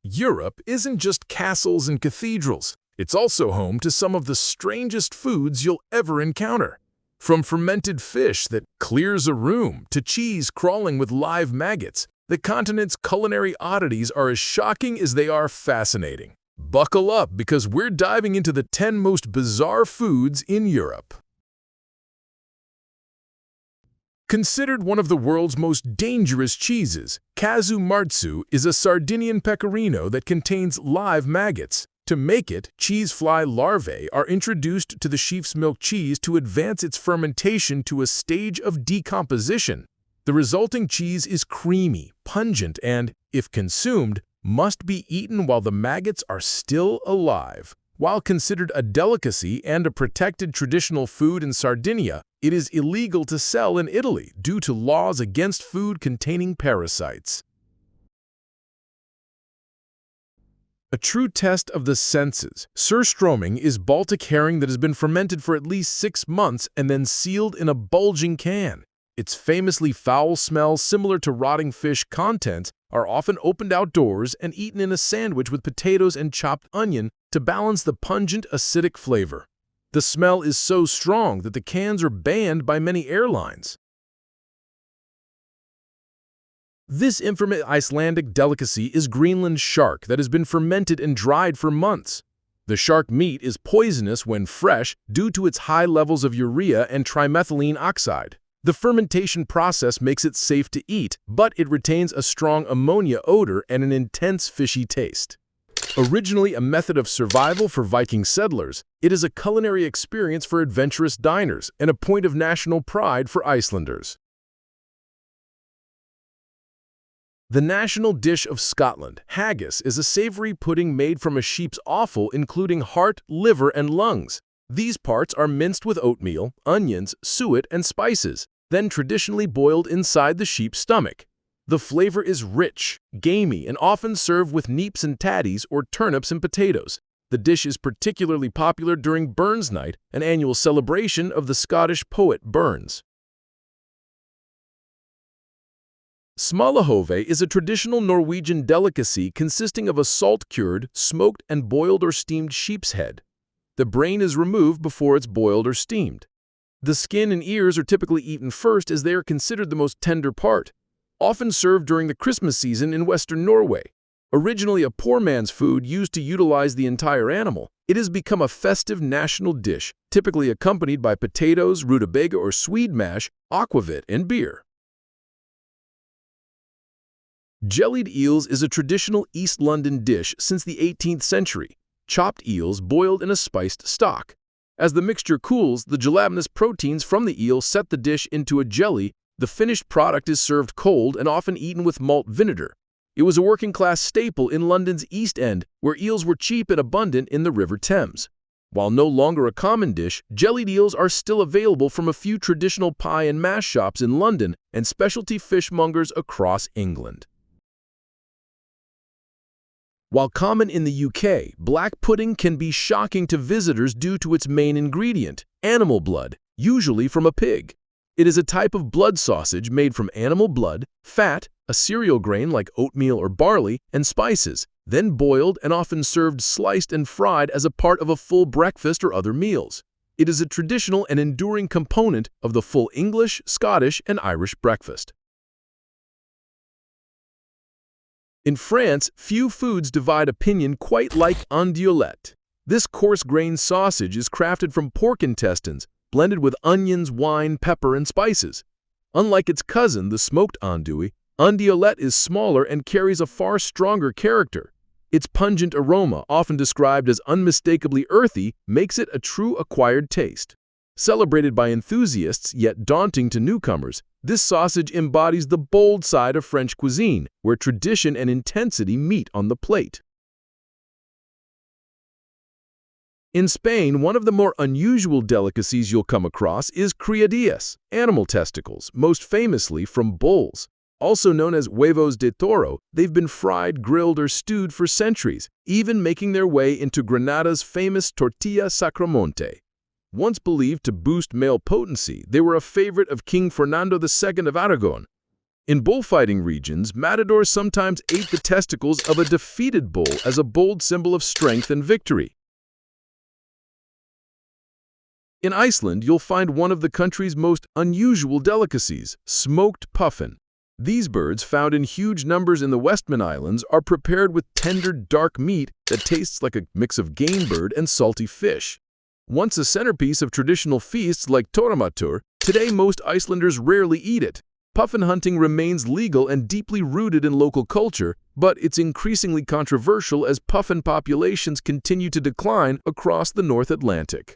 Europe isn't just castles and cathedrals. It's also home to some of the strangest foods you'll ever encounter. From fermented fish that clears a room to cheese crawling with live maggots, the continent's culinary oddities are as shocking as they are fascinating. Buckle up because we're diving into the 10 most bizarre foods in Europe. Considered one of the world's most dangerous cheeses, casu marzu is a Sardinian pecorino that contains live maggots. To make it, cheese fly larvae are introduced to the sheep's milk cheese to advance its fermentation to a stage of decomposition. The resulting cheese is creamy, pungent, and, if consumed, must be eaten while the maggots are still alive. While considered a delicacy and a protected traditional food in Sardinia, it is illegal to sell in Italy due to laws against food containing parasites. A true test of the senses, surströmming is Baltic herring that has been fermented for at least 6 months and then sealed in a bulging can. Its famously foul smell, similar to rotting fish contents, are often opened outdoors and eaten in a sandwich with potatoes and chopped onion to balance the pungent, acidic flavor. The smell is so strong that the cans are banned by many airlines. This infamous Icelandic delicacy is Greenland shark that has been fermented and dried for months. The shark meat is poisonous when fresh due to its high levels of urea and trimethylene oxide. The fermentation process makes it safe to eat, but it retains a strong ammonia odor and an intense fishy taste. Originally a method of survival for Viking settlers, it is a culinary experience for adventurous diners and a point of national pride for Icelanders. The national dish of Scotland, haggis, is a savory pudding made from a sheep's offal including heart, liver, and lungs. These parts are minced with oatmeal, onions, suet, and spices, then traditionally boiled inside the sheep's stomach. The flavor is rich, gamey, and often served with neeps and tatties or turnips and potatoes. The dish is particularly popular during Burns Night, an annual celebration of the Scottish poet Burns. Smalahove is a traditional Norwegian delicacy consisting of a salt-cured, smoked, and boiled or steamed sheep's head. The brain is removed before it's boiled or steamed. The skin and ears are typically eaten first as they are considered the most tender part, often served during the Christmas season in western Norway. Originally a poor man's food used to utilize the entire animal, it has become a festive national dish, typically accompanied by potatoes, rutabaga or swede mash, aquavit, and beer. Jellied eels is a traditional East London dish since the 18th century. Chopped eels boiled in a spiced stock. As the mixture cools, the gelatinous proteins from the eel set the dish into a jelly. The finished product is served cold and often eaten with malt vinegar. It was a working-class staple in London's East End, where eels were cheap and abundant in the River Thames. While no longer a common dish, jellied eels are still available from a few traditional pie and mash shops in London and specialty fishmongers across England. While common in the UK, black pudding can be shocking to visitors due to its main ingredient, animal blood, usually from a pig. It is a type of blood sausage made from animal blood, fat, a cereal grain like oatmeal or barley, and spices, then boiled and often served sliced and fried as a part of a full breakfast or other meals. It is a traditional and enduring component of the full English, Scottish, and Irish breakfast. In France, few foods divide opinion quite like andouillette. This coarse-grained sausage is crafted from pork intestines, blended with onions, wine, pepper, and spices. Unlike its cousin, the smoked andouille, andouillette is smaller and carries a far stronger character. Its pungent aroma, often described as unmistakably earthy, makes it a true acquired taste. Celebrated by enthusiasts yet daunting to newcomers, this sausage embodies the bold side of French cuisine, where tradition and intensity meet on the plate. In Spain, one of the more unusual delicacies you'll come across is criadillas, animal testicles, most famously from bulls. Also known as huevos de toro, they've been fried, grilled, or stewed for centuries, even making their way into Granada's famous tortilla sacramonte. Once believed to boost male potency, they were a favorite of King Fernando II of Aragon. In bullfighting regions, matadors sometimes ate the testicles of a defeated bull as a bold symbol of strength and victory. In Iceland, you'll find one of the country's most unusual delicacies, smoked puffin. These birds, found in huge numbers in the Westman Islands, are prepared with tender, dark meat that tastes like a mix of game bird and salty fish. Once a centerpiece of traditional feasts like toramatur, today most Icelanders rarely eat it. Puffin hunting remains legal and deeply rooted in local culture, but it's increasingly controversial as puffin populations continue to decline across the North Atlantic.